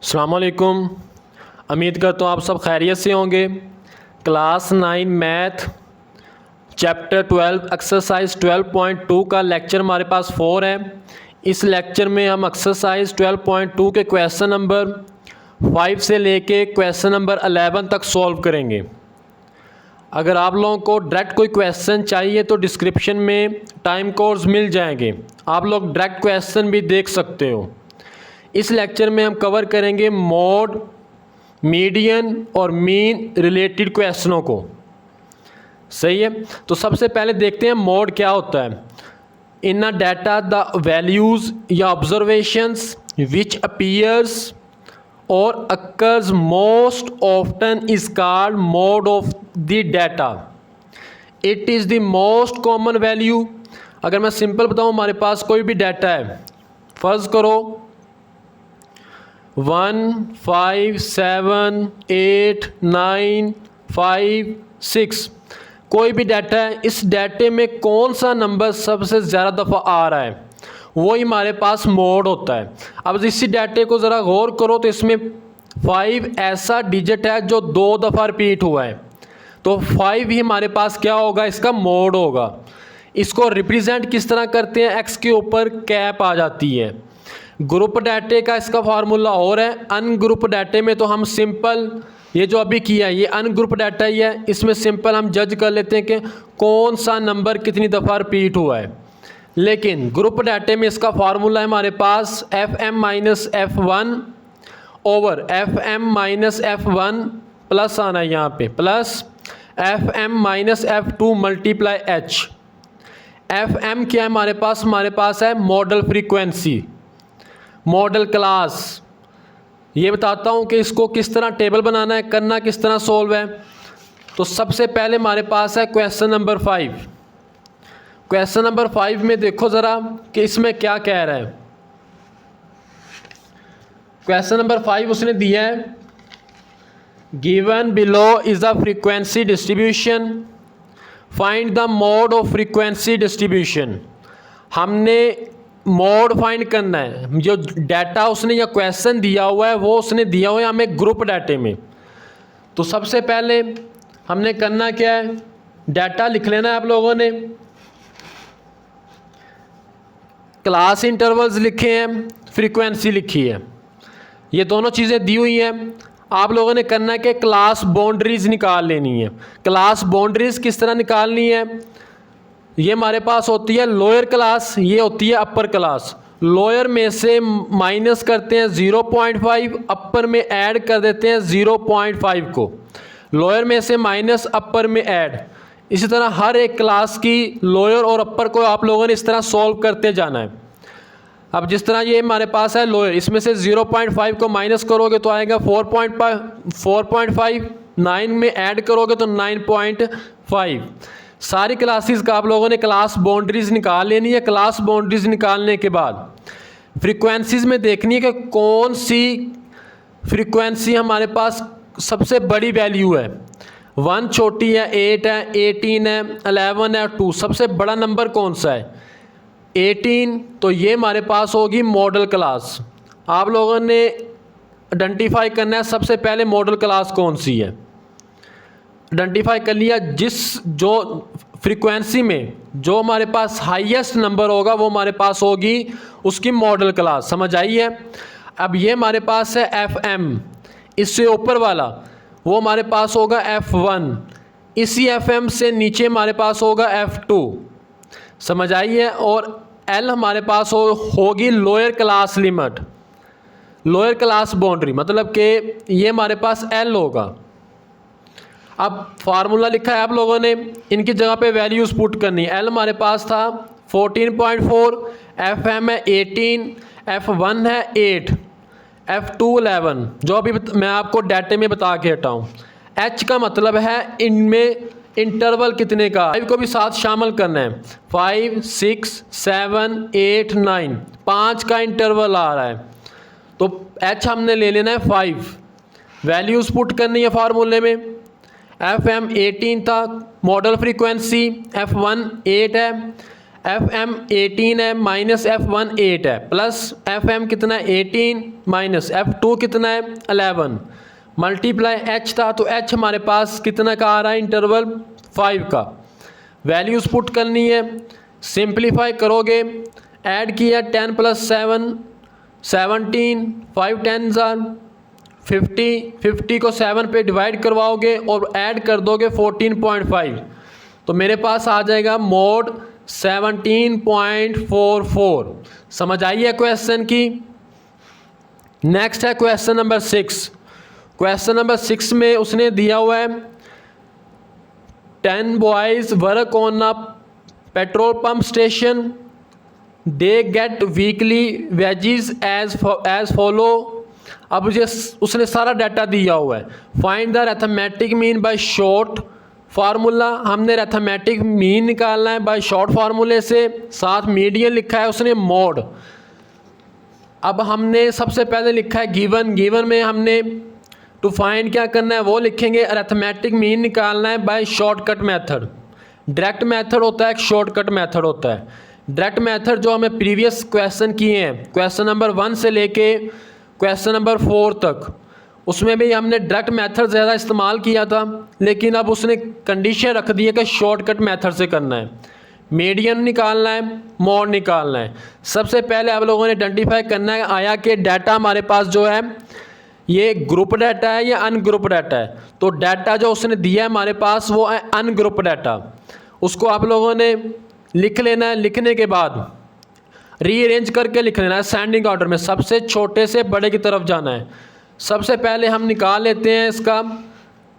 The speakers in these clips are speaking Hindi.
अस्सलाम वालेकुम। उम्मीद करता हूँ आप सब खैरियत से होंगे। क्लास 9 मैथ चैप्टर 12 एक्सरसाइज 12.2 का लेक्चर हमारे पास 4 है। इस लेक्चर में हम एक्सरसाइज 12.2 के क्वेश्चन नंबर 5 से लेके क्वेश्चन नंबर 11 तक सॉल्व करेंगे। अगर आप लोगों को डायरेक्ट कोई क्वेश्चन चाहिए तो डिस्क्रिप्शन में टाइम कोड्स मिल जाएंगे, आप लोग डायरेक्ट क्वेश्चन भी देख सकते हो। इस लेक्चर में हम कवर करेंगे मॉड, मीडियन और मीन रिलेटेड क्वेश्चनों को। सही है, तो सबसे पहले देखते हैं मॉड क्या होता है। इन अ डाटा द वैल्यूज़ या ऑब्जर्वेशंस विच अपीयर्स और occurs most often is called mod of the data. It is the most common value. अगर मैं सिंपल बताऊँ, हमारे पास कोई भी डाटा है, फ़र्ज़ करो 1 5 7 8 9 5 6, कोई भी डाटा है, इस डाटे में कौन सा नंबर सबसे ज़्यादा दफ़ा आ रहा है वही हमारे पास मॉड होता है। अब इसी डाटे को ज़रा गौर करो तो इसमें 5 ऐसा डिजिट है जो 2 दफ़ा रिपीट हुआ है, तो 5 ही हमारे पास क्या होगा, इसका मॉड होगा। इसको रिप्रेजेंट किस तरह करते हैं, एक्स के ऊपर कैप आ जाती है। ग्रुप डाटे का इसका फार्मूला और है। अनग्रुप डाटे में तो हम सिंपल, ये जो अभी किया है ये अनग्रुप डाटा ही है, इसमें सिंपल हम जज कर लेते हैं कि कौन सा नंबर कितनी दफ़ा रिपीट हुआ है। लेकिन ग्रुप डाटे में इसका फार्मूला है हमारे पास FM-F1 ओवर FM-F1 प्लस आना है यहाँ पे, plus FM-F2 multiply H। FM क्या है हमारे पास है मॉडल फ्रीक्वेंसी, मॉडल क्लास। ये बताता हूँ कि इसको किस तरह टेबल बनाना है, करना किस तरह सॉल्व है। तो सबसे पहले हमारे पास है क्वेश्चन नंबर 5। क्वेश्चन नंबर 5 में देखो ज़रा कि इसमें क्या कह रहा है। क्वेश्चन नंबर 5 उसने दिया है, given below is the frequency distribution, find the mode of frequency distribution. हमने मोड फाइंड करना है। जो डाटा उसने या क्वेश्चन दिया हुआ है वो उसने दिया हुआ है हमें ग्रुप डाटे में। तो सबसे पहले हमने करना क्या है, डाटा लिख लेना है आप लोगों ने। क्लास इंटरवल्स लिखे हैं, फ्रीक्वेंसी लिखी है, ये दोनों चीज़ें दी हुई हैं। आप लोगों ने करना है कि क्लास बाउंड्रीज निकाल लेनी है। क्लास बाउंड्रीज किस तरह निकालनी है, ये हमारे पास होती है लोअर क्लास, ये होती है अपर क्लास। लोअर में से माइनस करते हैं 0.5, अपर में ऐड कर देते हैं 0.5 को। लोअर में से माइनस, अपर में ऐड। इसी तरह हर एक क्लास की लोअर और अपर को आप लोगों ने इस तरह सॉल्व करते जाना है। अब जिस तरह ये हमारे पास है लोअर, इसमें से 0.5 को माइनस करोगे तो आएगा 4.5, 9 में ऐड करोगे तो 9.5। सारी क्लासेस का आप लोगों ने क्लास बाउंड्रीज निकाल लेनी है। क्लास बाउंड्रीज निकालने के बाद फ्रीक्वेंसीज में देखनी है कि कौन सी फ्रीक्वेंसी हमारे पास सबसे बड़ी वैल्यू है। 1 छोटी है, 8 है, 18 है, 11 है, 2। सबसे बड़ा नंबर कौन सा है, 18। तो ये हमारे पास होगी मॉडल क्लास। आप लोगों ने आइडेंटिफाई करना है सबसे पहले मॉडल क्लास कौन सी है। आइडेंटिफाई कर लिया, जो फ्रीक्वेंसी में जो हमारे पास हाईएस्ट नंबर होगा वो हमारे पास होगी उसकी मॉडल क्लास। समझ आई है। अब ये हमारे पास है FM, इससे ऊपर वाला वो हमारे पास होगा F1, इसी FM से नीचे हमारे पास होगा F2। समझ आई है। और L हमारे पास होगी lower class limit, lower class boundary, मतलब कि ये हमारे पास L होगा। अब फार्मूला लिखा है आप लोगों ने, इनकी जगह पे वैल्यूज़ पुट करनी है। L हमारे पास था 14.4, FM है 18, F1 है 8, F2 11, जो अभी मैं आपको डाटे में बता के हटा हूँ। H का मतलब है इनमें इंटरवल कितने का, 5 को भी साथ शामिल करना है। 5 6 7 8 9, 5 का इंटरवल आ रहा है, तो H हमने ले लेना है 5। वैल्यूज़ पुट करनी है फार्मूले में। FM 18 था मॉडल फ्रीक्वेंसी, F1 8 है, FM 18 है माइनस F1 8 है प्लस FM कितना है 18 माइनस F2 कितना है 11 मल्टीप्लाई H था तो H हमारे पास कितना का आ रहा है इंटरवल 5 का। वैल्यूज़ पुट करनी है, सिंप्लीफाई करोगे, ऐड किया 10 प्लस 7 17 5 10 50 को 7 पे डिवाइड करवाओगे और ऐड कर दोगे 14.5 तो मेरे पास आ जाएगा मोड 17.44। समझ आई है क्वेश्चन की। नेक्स्ट है क्वेश्चन नंबर 6। क्वेश्चन नंबर 6 में उसने दिया हुआ है 10 boys work on a petrol pump station, they get weekly wages as follow. अब मुझे उसने सारा डाटा दिया हुआ है। Find the arithmetic mean by short formula. हमने अरिथमेटिक मीन निकालना है बाय शॉर्ट फार्मूले से, साथ मीडियन लिखा है उसने मोड। अब हमने सबसे पहले लिखा है गिवन में हमने टू फाइंड क्या करना है वो लिखेंगे, अरिथमेटिक मीन निकालना है by shortcut method. Direct method होता है, एक शॉर्टकट मेथड होता है। डायरेक्ट मेथड जो हमें प्रीवियस क्वेश्चन किए हैं, क्वेश्चन नंबर 1 से लेके क्वेश्चन नंबर 4 तक, उसमें भी हमने डायरेक्ट मेथड ज़्यादा इस्तेमाल किया था, लेकिन अब उसने कंडीशन रख दी है कि शॉर्टकट मेथड से करना है। मीडियन निकालना है, मोड निकालना है। सबसे पहले आप लोगों ने आइडेंटिफाई करना है आया कि डाटा हमारे पास जो है ये ग्रुप डाटा है या अनग्रुप डाटा है। तो डाटा जो उसने दिया है हमारे पास वो है अनग्रुप डाटा। उसको आप लोगों ने लिख लेना है। लिखने के बाद रीअरेंज करके लिख लेना है असेंडिंग ऑर्डर में, सबसे छोटे से बड़े की तरफ जाना है। सबसे पहले हम निकाल लेते हैं इसका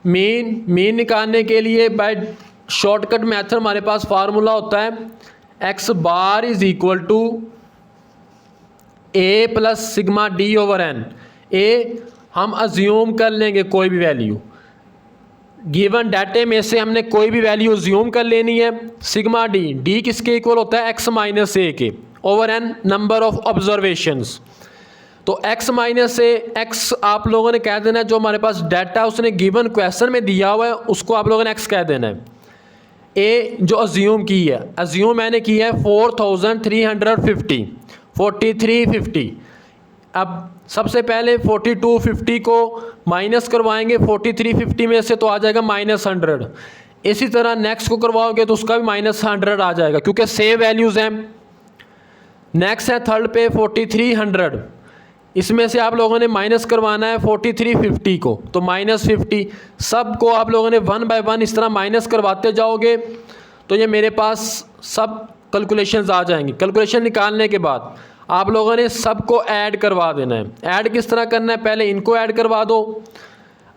मीन निकालने के लिए बाय शॉर्टकट मेथड हमारे पास फार्मूला होता है x bar is equal to a plus sigma d over n। a हम अज्यूम कर लेंगे कोई भी वैल्यू, गिवन डाटे में से हमने कोई भी वैल्यू अज्यूम कर लेनी है। सिग्मा d किसके इक्वल होता है x माइनस a के over n number of observations. तो x माइनस ए x आप लोगों ने कह देना है, जो हमारे पास डाटा उसने गिवन क्वेश्चन में दिया हुआ है उसको आप लोगों ने x कह देना है। a जो अज्यूम की है, अज्यूम मैंने की है 4350 4350। अब सबसे पहले 4250 को माइनस करवाएंगे 4350 में से तो आ जाएगा -100। इसी तरह नेक्स्ट को करवाओगे तो उसका भी -100 आ जाएगा क्योंकि सेम वैल्यूज़ हैं। नेक्स्ट है थर्ड पे 4300, इसमें से आप लोगों ने माइनस करवाना है 4350 को, तो -50। सब को आप लोगों ने 1 बाय 1 इस तरह माइनस करवाते जाओगे तो ये मेरे पास सब कैलकुलेशंस आ जाएंगी। कैलकुलेशन निकालने के बाद आप लोगों ने सबको ऐड करवा देना है। ऐड किस तरह करना है, पहले इनको ऐड करवा दो।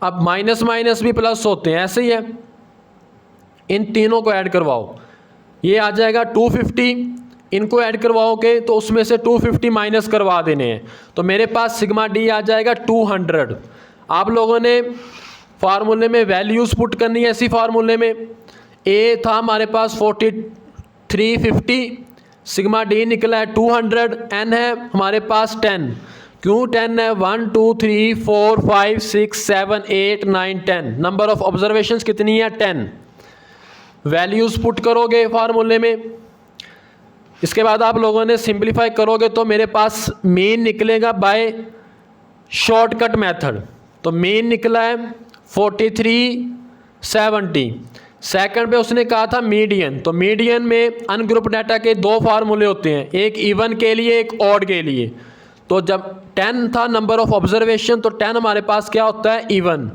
अब माइनस माइनस भी प्लस होते हैं, ऐसे ही है, इन तीनों को ऐड करवाओ, ये आ जाएगा 250। इनको ऐड करवाओगे तो उसमें से 250 माइनस करवा देने हैं तो मेरे पास सिग्मा डी आ जाएगा 200। आप लोगों ने फार्मूले में वैल्यूज़ पुट करनी है। इसी फार्मूले में ए था हमारे पास 4350, सिग्मा डी निकला है 200, एन है हमारे पास 10। क्यों 10 है, 1 2 3 4 5 6 7 8 9 10, नंबर ऑफ ऑब्जर्वेशंस कितनी है 10। वैल्यूज़ पुट करोगे फार्मूले में। इसके बाद आप लोगों ने सिंप्लीफाई करोगे तो मेरे पास मीन निकलेगा बाय शॉर्टकट मेथड। तो मीन निकला है 4370। सेकंड पे उसने कहा था मीडियन, तो मीडियन में अनग्रुप डाटा के 2 फार्मूले होते हैं, एक इवन के लिए एक ऑड के लिए। तो जब 10 था नंबर ऑफ ऑब्जर्वेशन तो 10 हमारे पास क्या होता है इवन।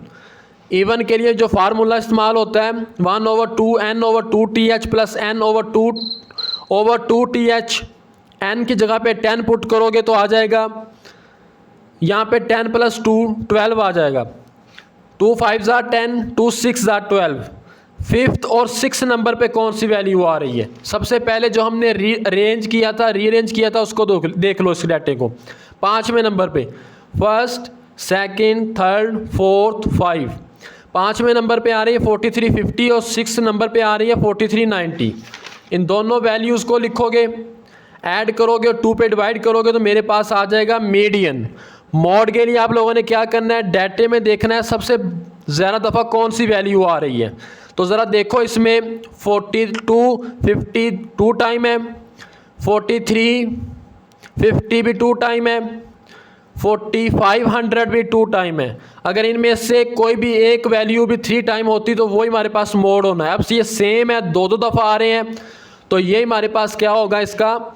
इवन के लिए जो फार्मूला इस्तेमाल होता है 1/2 n/2 th plus n/2 th। n की जगह पे 10 पुट करोगे तो आ जाएगा यहाँ पे 10 + 2 12 आ जाएगा। 2 5 = 10, 2 6 = 12। फिफ्थ और 6 नंबर पे कौन सी वैल्यू आ रही है, सबसे पहले जो हमने रीअरेंज किया था उसको देख लो इस डाटे को। 5वें नंबर पे फर्स्ट, सेकंड, थर्ड, फोर्थ, 5। 5वें नंबर पे आ रही है 4350 और 6 नंबर पे आ रही है 4390। इन दोनों वैल्यूज़ को लिखोगे, ऐड करोगे और 2 पे डिवाइड करोगे तो मेरे पास आ जाएगा मीडियन। मॉड के लिए आप लोगों ने क्या करना है, डाटे में देखना है सबसे ज़्यादा दफ़ा कौन सी वैल्यू आ रही है। तो ज़रा देखो इसमें 42 52 टाइम है, 4350 भी 2 टाइम है, 4500 भी 2 टाइम है। अगर इनमें से कोई भी एक वैल्यू भी 3 टाइम होती तो वही हमारे पास मोड होना है। अब ये सेम है, दो दफ़ा आ रहे हैं, तो ये हमारे पास क्या होगा, इसका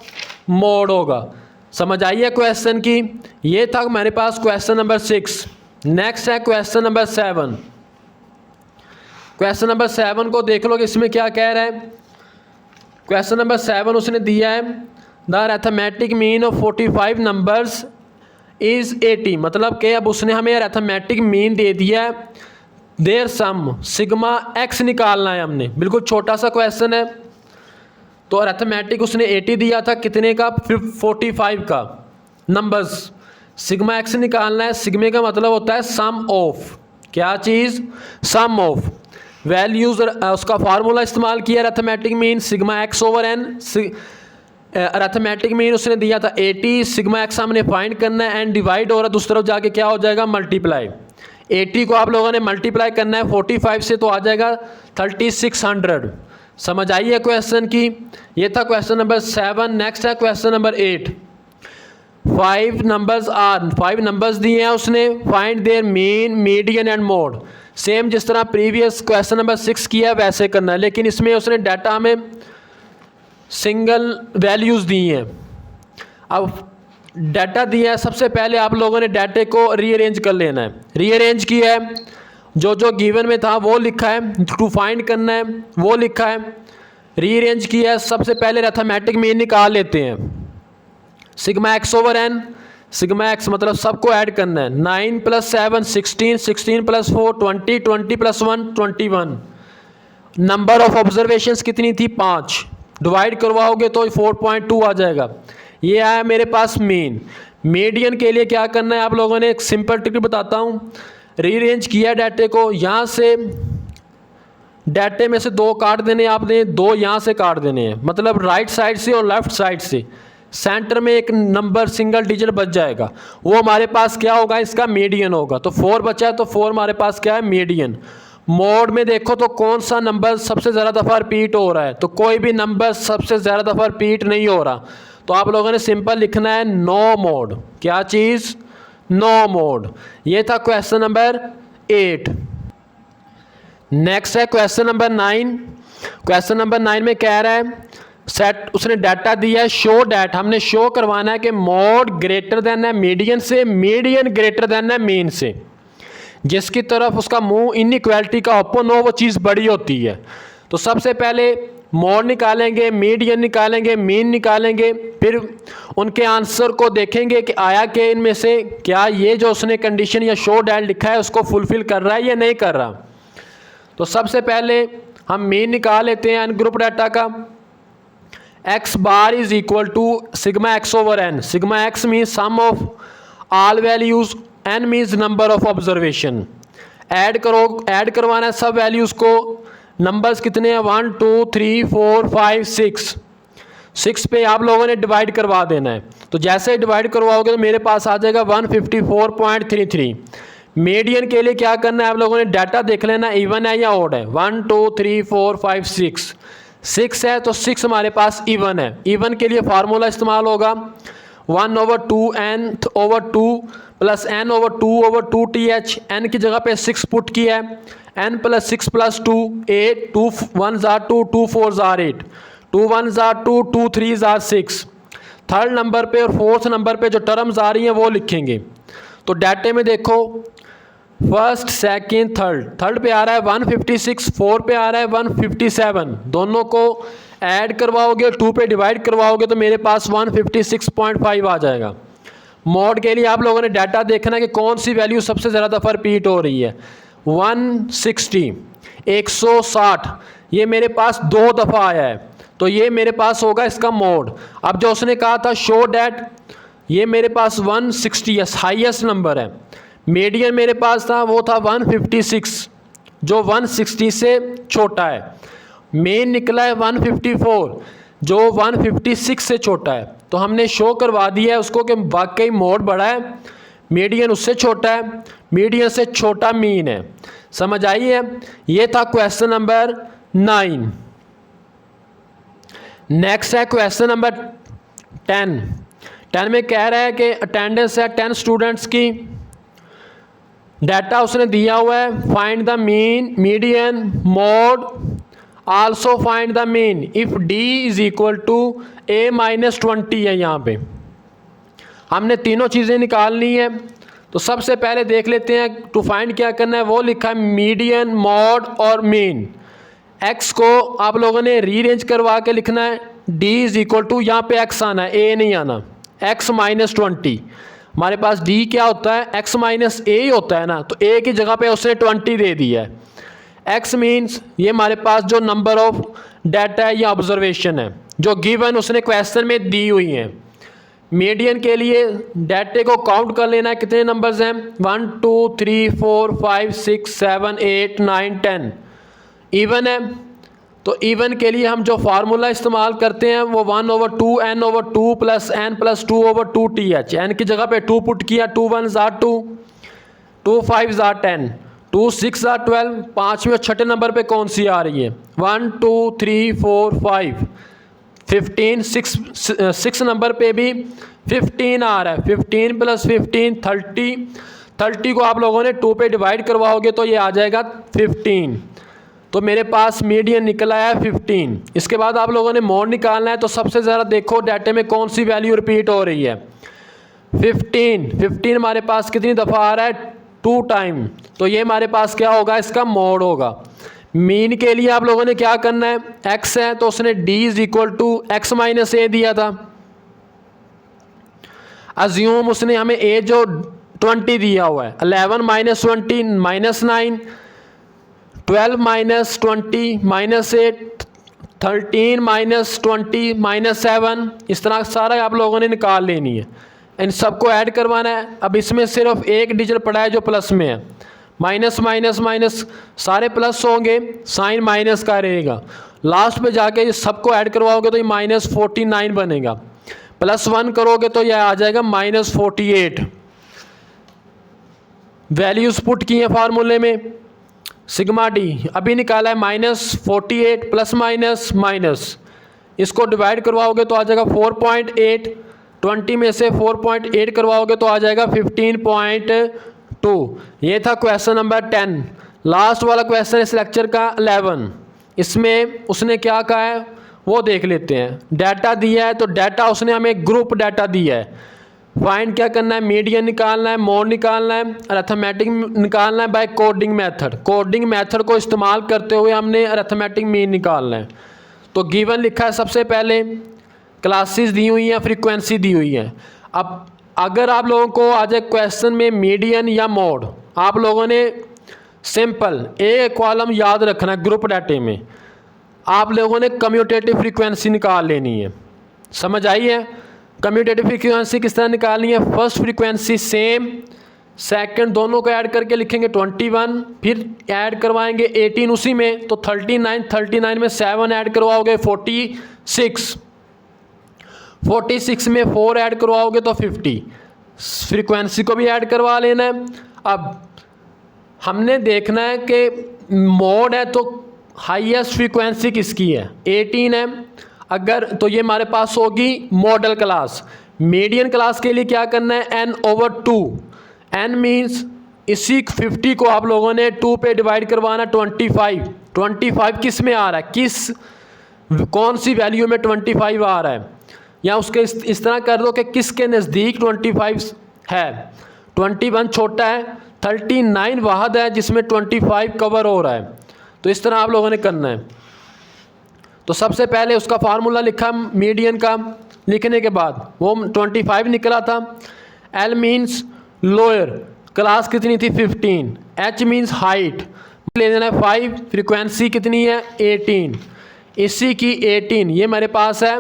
मोड होगा। समझ आइए क्वेश्चन की। ये था हमारे पास क्वेश्चन नंबर 6। नेक्स्ट है क्वेश्चन नंबर 7। क्वेश्चन नंबर 7 को देख लो कि इसमें क्या कह रहा है। क्वेश्चन नंबर 7 उसने दिया है, the arithmetic mean of 45 numbers is 80। मतलब कि अब उसने हमें अरिथमेटिक मीन दे दिया है, देयर सम सिग्मा एक्स निकालना है हमने। बिल्कुल छोटा सा क्वेश्चन है। तो अरिथमेटिक उसने 80 दिया था, कितने का, 45 का नंबर्स। सिग्मा एक्स निकालना है। सिग्मे का मतलब होता है सम ऑफ, क्या चीज़, सम ऑफ वैल्यूज़। उसका फार्मूला इस्तेमाल किया arithmetic mean sigma X over N. Arithmetic mean उसने दिया था 80, सिग्मा एक्स हमने फाइंड करना है, एंड डिवाइड हो रहा है दूसरी तरफ जाके क्या हो जाएगा, मल्टीप्लाई। 80 को आप लोगों ने मल्टीप्लाई करना है 45 से, तो आ जाएगा 3600। समझ आइए क्वेश्चन की। ये था क्वेश्चन नंबर 7। नेक्स्ट है क्वेश्चन नंबर 8। 5 नंबर्स दिए हैं उसने, find there mean, median and mode. Same जिस तरह प्रीवियस क्वेश्चन नंबर 6 किया वैसे करना है, लेकिन इसमें उसने डाटा में सिंगल वैल्यूज़ दी हैं। अब डाटा दिया है, सबसे पहले आप लोगों ने डाटे को रीअरेंज कर लेना है। रीअरेंज किया है, जो जो गिवन में था वो लिखा है, टू फाइंड करना है वो लिखा है, रीअरेंज किया है। सबसे पहले अरिथमेटिक मीन निकाल लेते हैं। Sigma X over N, sigma X मतलब सबको ऐड करना है। 9 + 7 16, 16 + 4 20, 20 + 1 21। नंबर ऑफ ऑब्जर्वेशंस कितनी थी, 5। डिवाइड करवाओगे तो 4.2 आ जाएगा। ये आया मेरे पास मीन। मीडियन के लिए क्या करना है आप लोगों ने, एक सिंपल ट्रिक बताता हूँ। रीअरेंज किया डाटे को, यहाँ से डाटे में से 2 काट देने आपने, 2 यहाँ से काट देने हैं, मतलब राइट साइड से और लेफ्ट साइड से। सेंटर में एक नंबर सिंगल डिजिट बच जाएगा, वो हमारे पास क्या होगा, इसका मीडियन होगा। तो 4 बचा है, तो 4 हमारे पास क्या है, मीडियन। मोड में देखो तो कौन सा नंबर सबसे ज़्यादा दफ़ा रिपीट हो रहा है, तो कोई भी नंबर सबसे ज़्यादा दफ़ा रिपीट नहीं हो रहा, तो आप लोगों ने सिंपल लिखना है नो मोड। क्या चीज़, नो मोड। ये था क्वेश्चन नंबर 8। नेक्स्ट है क्वेश्चन नंबर 9। क्वेश्चन नंबर 9 में कह रहा है, सेट उसने डाटा दिया है, शो डैट, हमने शो करवाना है कि मोड ग्रेटर देन है मीडियन से, मीडियन ग्रेटर देन है मीन से। जिसकी तरफ उसका मुंह इनइक्वालिटी का ओपन हो वो चीज़ बड़ी होती है। तो सबसे पहले मोड निकालेंगे, मीडियन निकालेंगे, मीन निकालेंगे, फिर उनके आंसर को देखेंगे कि आया कि इनमें से क्या ये जो उसने कंडीशन या शो डैट लिखा है उसको फुलफिल कर रहा है या नहीं कर रहा। तो सबसे पहले हम मीन निकाल लेते हैं अनग्रुप डाटा का। X bar is equal to sigma X over N. Sigma X means sum of all values, N means number of observation. Add करो, ऐड करवाना है सब वैल्यूज़ को। नंबर्स कितने हैं, 1 2 3 4 5 6। 6 पे आप लोगों ने डिवाइड करवा देना है। तो जैसे ही डिवाइड करवाओगे तो मेरे पास आ जाएगा 154.33। मीडियन के लिए क्या करना है आप लोगों ने, डाटा देख लेना इवन है या ऑड है। 1 2 3 4 5 6, 6 है तो 6 हमारे पास इवन है। इवन के लिए फार्मूला इस्तेमाल होगा 1/2 n/2 plus n/2 th। n की जगह पे 6 पुट किया है, n + 6 + 2 8, 2 1s are 2, 2 4s are 8, 2 1s are 2, 2 3s are 6। Third number पे और फोर्थ नंबर पे जो टर्म्स आ रही हैं वो लिखेंगे। तो डाटे में देखो फर्स्ट सेकेंड थर्ड पे आ रहा है 156, 4 पे आ रहा है 157। दोनों को ऐड करवाओगे, 2 पे डिवाइड करवाओगे तो मेरे पास 156.5 आ जाएगा। मोड के लिए आप लोगों ने डाटा देखना है कि कौन सी वैल्यू सबसे ज़्यादा दफ़ा रिपीट हो रही है। 160, 160 ये मेरे पास 2 दफ़ा आया है, तो ये मेरे पास होगा इसका मोड। अब जो उसने कहा था शो डैट, ये मेरे पास 160 हाईएस्ट नंबर है। मीडियन मेरे पास था वो था 156 जो 160 से छोटा है। मेन निकला है 154 जो 156 से छोटा है। तो हमने शो करवा दिया है उसको कि वाकई मोड बड़ा है, मीडियन उससे छोटा है, मीडियन से छोटा मीन है। समझ आई है। ये था क्वेश्चन नंबर 9। नेक्स्ट है क्वेश्चन नंबर 10 में कह रहा है कि अटेंडेंस है 10 स्टूडेंट्स की, डाटा उसने दिया हुआ है, find the mean, median, mode, also find the mean if D is equal to a minus 20 है। यहाँ पे हमने तीनों चीज़ें निकालनी है। तो सबसे पहले देख लेते हैं टू फाइंड क्या करना है। वो लिखा है मीडियन, मॉड और मीन। x को आप लोगों ने रीअरेंज करवा के लिखना है, d इज इक्वल टू, यहाँ पे x आना है, a नहीं आना, x माइनस 20। हमारे पास d क्या होता है, x माइनस a ही होता है ना, तो a की जगह पे उसने 20 दे दिया है। x मीन्स ये हमारे पास जो नंबर ऑफ डाटा है या ऑब्जर्वेशन है जो गिवन उसने क्वेश्चन में दी हुई है। मीडियन के लिए डाटे को काउंट कर लेना है, कितने नंबर्स हैं, 1 2 3 4 5 6 7 8 9 10। इवन है तो इवन के लिए हम जो फार्मूला इस्तेमाल करते हैं वो 1/2 n/2 plus n plus 2/2 th। n की जगह पे 2 पुट किया, 2 1 ज़ार 2, 2 5 ज़ार 10, 2 6 ज़ार 12। पाँचवें और छठे नंबर पे कौन सी आ रही है, 1 2 3 4 5 15, 6 नंबर पे भी 15 आ रहा है, 15 प्लस 15 30। 30 को आप लोगों ने 2 पे डिवाइड करवाओगे तो ये आ जाएगा 15। तो मेरे पास मीडियन निकला है 15। इसके बाद आप लोगों ने मोड निकालना है। तो सबसे ज़्यादा देखो डाटे में कौन सी वैल्यू रिपीट हो रही है, 15 हमारे पास कितनी दफ़ा आ रहा है, 2 टाइम। तो ये हमारे पास क्या होगा, इसका मोड होगा। मीन के लिए आप लोगों ने क्या करना है, x है तो उसने d is equal to x minus a दिया था। अज्यूम उसने हमें a जो 20 दिया हुआ है, 11 minus 20 minus 9, 12 minus 20 minus 8, 13 minus 20 minus 7। इस तरह सारा आप लोगों ने निकाल लेनी है, इन सबको ऐड करवाना है। अब इसमें सिर्फ एक डिजिट पड़ा है जो प्लस में है, माइनस माइनस माइनस सारे प्लस होंगे, साइन माइनस का रहेगा। लास्ट पे जाके ये सबको ऐड करवाओगे तो ये -49 बनेगा, प्लस 1 करोगे तो यह आ जाएगा -48। वैल्यूज पुट की हैं फार्मूले में, सिग्मा डी अभी निकाला है -48 प्लस माइनस माइनस, इसको डिवाइड करवाओगे तो आ जाएगा 4.8, 20 में से 4.8 करवाओगे तो आ जाएगा 15.2। ये था क्वेश्चन नंबर 10। लास्ट वाला क्वेश्चन इस लेक्चर का 11। इसमें उसने क्या कहा है वो देख लेते हैं। डाटा दिया है तो डाटा उसने हमें ग्रुप डाटा दिया है, फाइंड क्या करना है, मीडियन निकालना है, मोड निकालना है, अरिथमेटिक निकालना है by coding method. Coding method को इस्तेमाल करते हुए हमने अरिथमेटिक मीन निकालना है। तो गिवन लिखा है सबसे पहले, क्लासेस दी हुई हैं, फ्रीक्वेंसी दी हुई है। अब अगर आप लोगों को आ जाए क्वेश्चन में मीडियन या मोड, आप लोगों ने सिंपल एक कॉलम याद रखना है। ग्रुप डाटे में आप लोगों ने कम्यूटेटिव फ्रीक्वेंसी निकाल लेनी है, समझ आई है। कम्यूटेटिव फ्रीक्वेंसी किस तरह निकालनी है, फर्स्ट फ्रीक्वेंसी सेम, सेकंड दोनों को ऐड करके लिखेंगे 21, फिर ऐड करवाएंगे 18 उसी में तो 39 में 7 ऐड करवाओगे 46 में 4 ऐड करवाओगे तो 50। फ्रीक्वेंसी को भी ऐड करवा लेना है। अब हमने देखना है कि मोड है तो हाईएस्ट फ्रीक्वेंसी किसकी है, 18 है। अगर तो ये हमारे पास होगी मॉडल क्लास। मीडियन क्लास के लिए क्या करना है, n/2। n मीन्स इसी 50 को आप लोगों ने 2 पे डिवाइड करवाना, 25 किस में आ रहा है, कौन सी वैल्यू में 25 आ रहा है, या उसके इस तरह कर दो कि किसके नज़दीक 25 है। 21 छोटा है, 39 वाहद है जिसमें 25 कवर हो रहा है। तो इस तरह आप लोगों ने करना है। तो सबसे पहले उसका फार्मूला लिखा मीडियन का, लिखने के बाद वो 25 निकला था। L मीन्स लोअर, क्लास कितनी थी 15, H मीन्स हाइट, ले लेना है 5, फ्रीक्वेंसी कितनी है 18, इसी की 18 ये मेरे पास है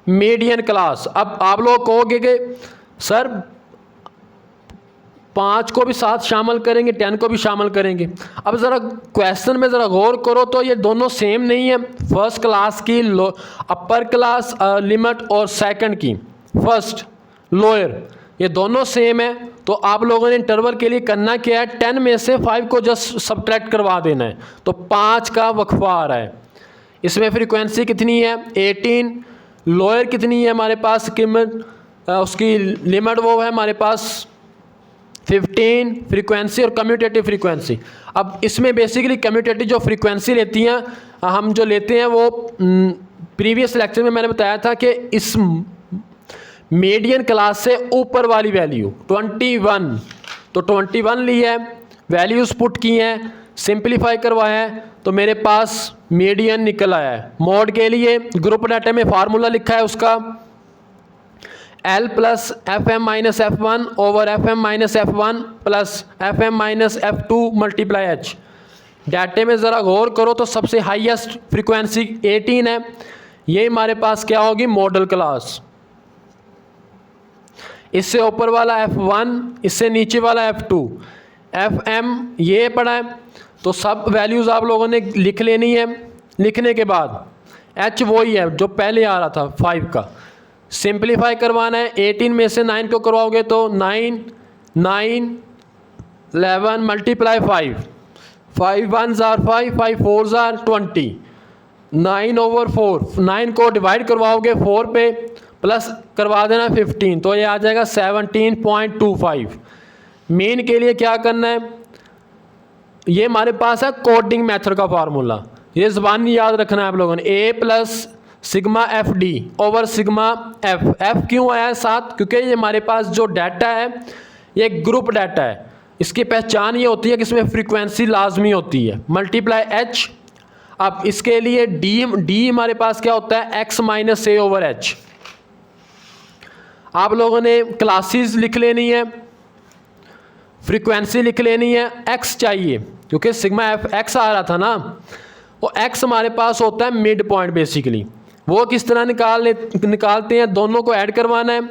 मीडियन क्लास। अब आप लोग कहोगे कि सर 5 को भी साथ शामिल करेंगे, 10 को भी शामिल करेंगे। अब ज़रा क्वेश्चन में ज़रा गौर करो तो ये दोनों सेम नहीं है। फर्स्ट क्लास की अपर क्लास लिमिट और सेकंड की फर्स्ट लोअर, ये दोनों सेम है। तो आप लोगों ने इंटरवल के लिए करना क्या है, 10 में से 5 को जस्ट सब्ट्रैक्ट करवा देना है। तो 5 का वक्फा आ रहा है। इसमें फ्रीक्वेंसी कितनी है 18, लोअर कितनी है हमारे पास कीमत, उसकी लिमिट वो है हमारे पास 15 फ्रीक्वेंसी और कम्यूटेटिव फ्रीक्वेंसी। अब इसमें बेसिकली कम्यूटेटिव जो फ्रीक्वेंसी लेती हैं हम जो लेते हैं वो प्रीवियस लेक्चर में मैंने बताया था कि इस मीडियन क्लास से ऊपर वाली वैल्यू 21, तो 21 ली है, वैल्यूज़ पुट की हैं, सिंप्लीफाई करवाया है, तो मेरे पास मीडियन निकल आया है। मोड के लिए ग्रुप डाटा में फार्मूला लिखा है उसका L plus F M minus F one over F M minus F one plus F M minus F two multiply H. डाटे में ज़रा गौर करो तो सबसे हाईएस्ट फ्रीक्वेंसी 18 है, ये हमारे पास क्या होगी मॉडल क्लास। इससे ऊपर वाला F1, इससे नीचे वाला F2, FM ये पड़ा है, तो सब वैल्यूज़ आप लोगों ने लिख लेनी है। लिखने के बाद H वही है जो पहले आ रहा था 5 का, सिंप्लीफाई करवाना है। 18 में से 9 को करवाओगे तो 9, 9, 11 मल्टीप्लाई 5, 5 1 जार 5, 5 4 जार 20, 9 ओवर 4, 9 को डिवाइड करवाओगे 4 पे, प्लस करवा देना 15, तो ये आ जाएगा 17.25। मीन के लिए क्या करना है, ये हमारे पास है कोडिंग मेथड का फार्मूला, ये ज़बानी याद रखना है आप लोगों ने। A plus sigma F D over sigma F. F क्यों आया है साथ, क्योंकि ये हमारे पास जो डाटा है ये ग्रुप डाटा है, इसकी पहचान ये होती है कि इसमें फ्रीक्वेंसी लाजमी होती है, मल्टीप्लाई एच। अब इसके लिए डी हमारे पास क्या होता है एक्स माइनस ए ओवर एच। आप लोगों ने क्लासेस लिख लेनी है, फ्रीक्वेंसी लिख लेनी है, एक्स चाहिए क्योंकि सिग्मा एफ एक्स आ रहा था ना, वो एक्स हमारे पास होता है मिड पॉइंट बेसिकली। वो किस तरह निकालते हैं, दोनों को ऐड करवाना है,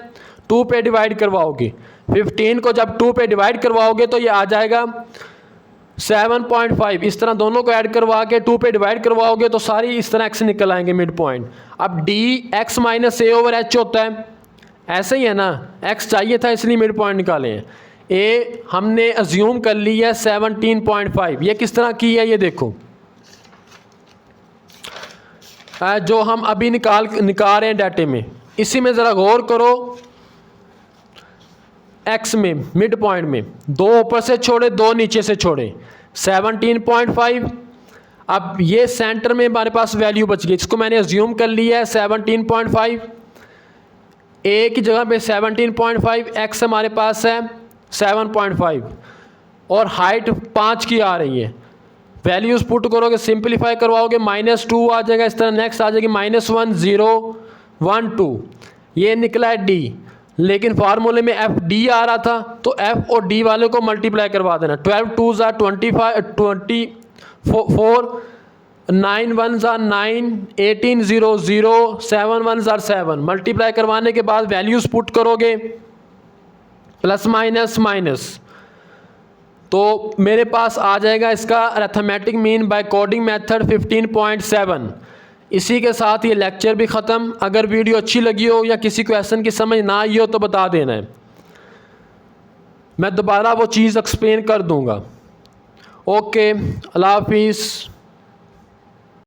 2 पे डिवाइड करवाओगे, 15 को जब 2 पे डिवाइड करवाओगे तो ये आ जाएगा 7.5। इस तरह दोनों को ऐड करवा के 2 पे डिवाइड करवाओगे तो सारी इस तरह एक्स निकल आएंगे मिड पॉइंट। अब डी एक्स माइनस ए ओवर एच होता है, ऐसे ही है ना, एक्स चाहिए था इसलिए मिड पॉइंट निकाले हैं। ए हमने अज्यूम कर ली है 17.5। ये किस तरह की है ये देखो, जो हम अभी निकाल रहे हैं डाटे में, इसी में ज़रा गौर करो। एक्स में मिड पॉइंट में 2 ऊपर से छोड़े 2 नीचे से छोड़े, 17.5। अब ये सेंटर में हमारे पास वैल्यू बच गई, इसको मैंने अज्यूम कर लिया है 17.5। ए की जगह पे 17.5, एक्स हमारे पास है 7.5 और हाइट 5 की आ रही है। वैल्यूज़ पुट करोगे, सिंप्लीफाई करवाओगे, -2 आ जाएगा। इस तरह नेक्स्ट आ जाएगी -1 0 1 2, ये निकला है डी। लेकिन फार्मूले में एफ डी आ रहा था तो एफ और डी वाले को मल्टीप्लाई करवा देना। 12 2 ज़ा 24, 9 1 ज़ा 9, 18 0 0, 7 1 ज़ा 7। मल्टीप्लाई करवाने के बाद वैल्यूज़ पुट करोगे, प्लस माइनस माइनस, तो मेरे पास आ जाएगा इसका arithmetic mean bye coding method 15.7। इसी के साथ ये लेक्चर भी ख़त्म। अगर वीडियो अच्छी लगी हो या किसी क्वेश्चन की समझ ना आई हो तो बता देना है, मैं दोबारा वो चीज़ एक्सप्लेन कर दूंगा। ओके, अल्लाह हाफिज़।